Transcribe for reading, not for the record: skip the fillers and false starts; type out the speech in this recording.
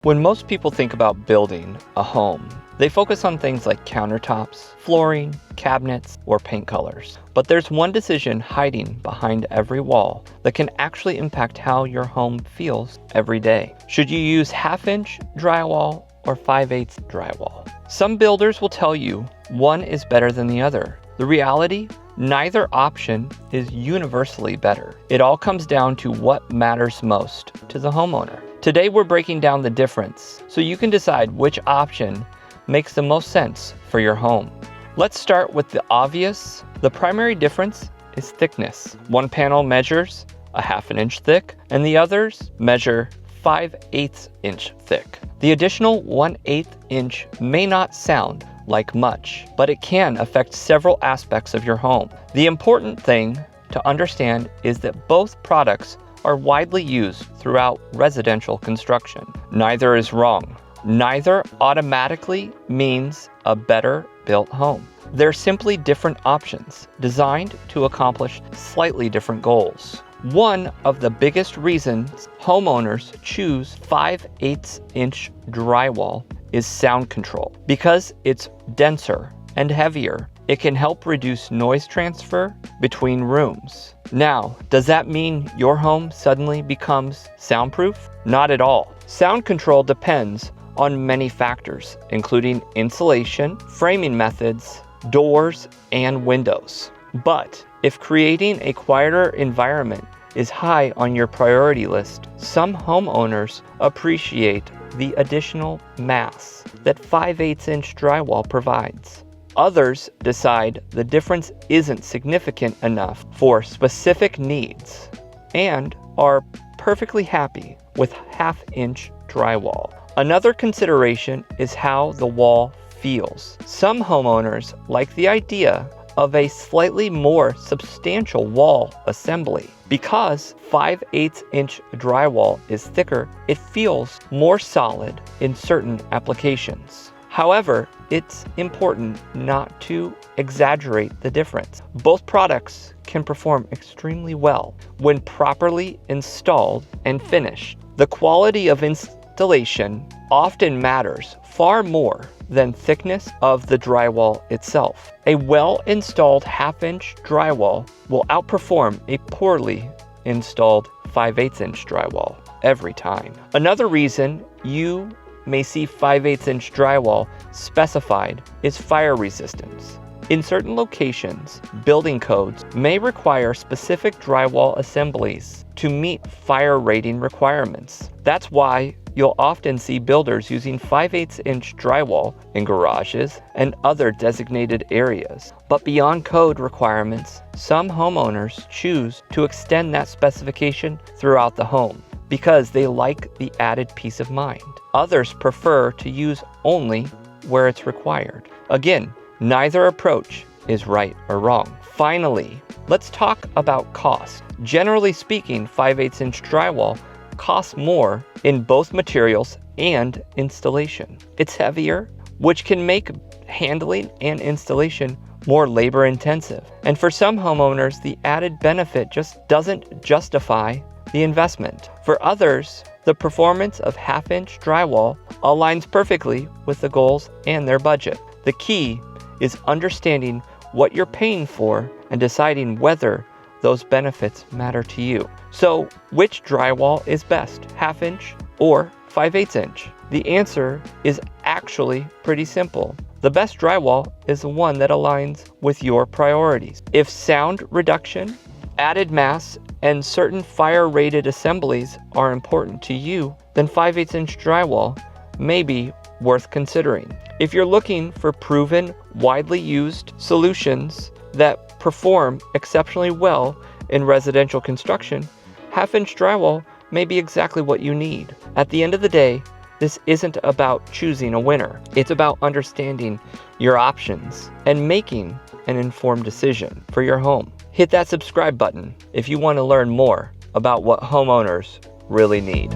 When most people think about building a home, they focus on things like countertops, flooring, cabinets, or paint colors. But there's one decision hiding behind every wall that can actually impact how your home feels every day. Should you use 1/2-inch drywall or 5/8 drywall? Some builders will tell you one is better than the other. The reality? Neither option is universally better. It all comes down to what matters most to the homeowner. Today we're breaking down the difference so you can decide which option makes the most sense for your home. Let's start with the obvious. The primary difference is thickness. One panel measures 1/2 inch thick and the others measure 5/8 inch thick. The additional 1/8 inch may not sound like much, but it can affect several aspects of your home. The important thing to understand is that both products are widely used throughout residential construction. Neither is wrong. Neither automatically means a better built home. They're simply different options designed to accomplish slightly different goals. One of the biggest reasons homeowners choose 5/8 inch drywall is sound control. Because it's denser and heavier, it can help reduce noise transfer between rooms. Now, does that mean your home suddenly becomes soundproof? Not at all. Sound control depends on many factors, including insulation, framing methods, doors, and windows. But if creating a quieter environment is high on your priority list, some homeowners appreciate the additional mass that 5/8 inch drywall provides. Others decide the difference isn't significant enough for specific needs and are perfectly happy with 1/2 inch drywall. Another consideration is how the wall feels. Some homeowners like the idea of a slightly more substantial wall assembly. Because 5/8 inch drywall is thicker, it feels more solid in certain applications. However, it's important not to exaggerate the difference. Both products can perform extremely well when properly installed and finished. The quality of installation often matters far more than thickness of the drywall itself. A well-installed 1/2 inch drywall will outperform a poorly installed 5/8 inch drywall every time. Another reason you may see 5/8 inch drywall specified is fire resistance. In certain locations, building codes may require specific drywall assemblies to meet fire rating requirements. That's why you'll often see builders using 5/8 inch drywall in garages and other designated areas. But beyond code requirements, some homeowners choose to extend that specification throughout the home because they like the added peace of mind. Others prefer to use only where it's required. Again, neither approach is right or wrong. Finally, let's talk about cost. Generally speaking, 5/8 inch drywall costs more in both materials and installation. It's heavier, which can make handling and installation more labor intensive. And for some homeowners, the added benefit just doesn't justify the investment. For others, the performance of 1/2 inch drywall aligns perfectly with the goals and their budget. The key is understanding what you're paying for and deciding whether those benefits matter to you. So, which drywall is best, 1/2 inch or 5/8 inch? The answer is actually pretty simple. The best drywall is the one that aligns with your priorities. If sound reduction, added mass, and certain fire-rated assemblies are important to you, then 5/8 inch drywall may be worth considering. If you're looking for proven, widely used solutions that perform exceptionally well in residential construction, 1/2 inch drywall may be exactly what you need. At the end of the day, this isn't about choosing a winner. It's about understanding your options and making an informed decision for your home. Hit that subscribe button if you want to learn more about what homeowners really need.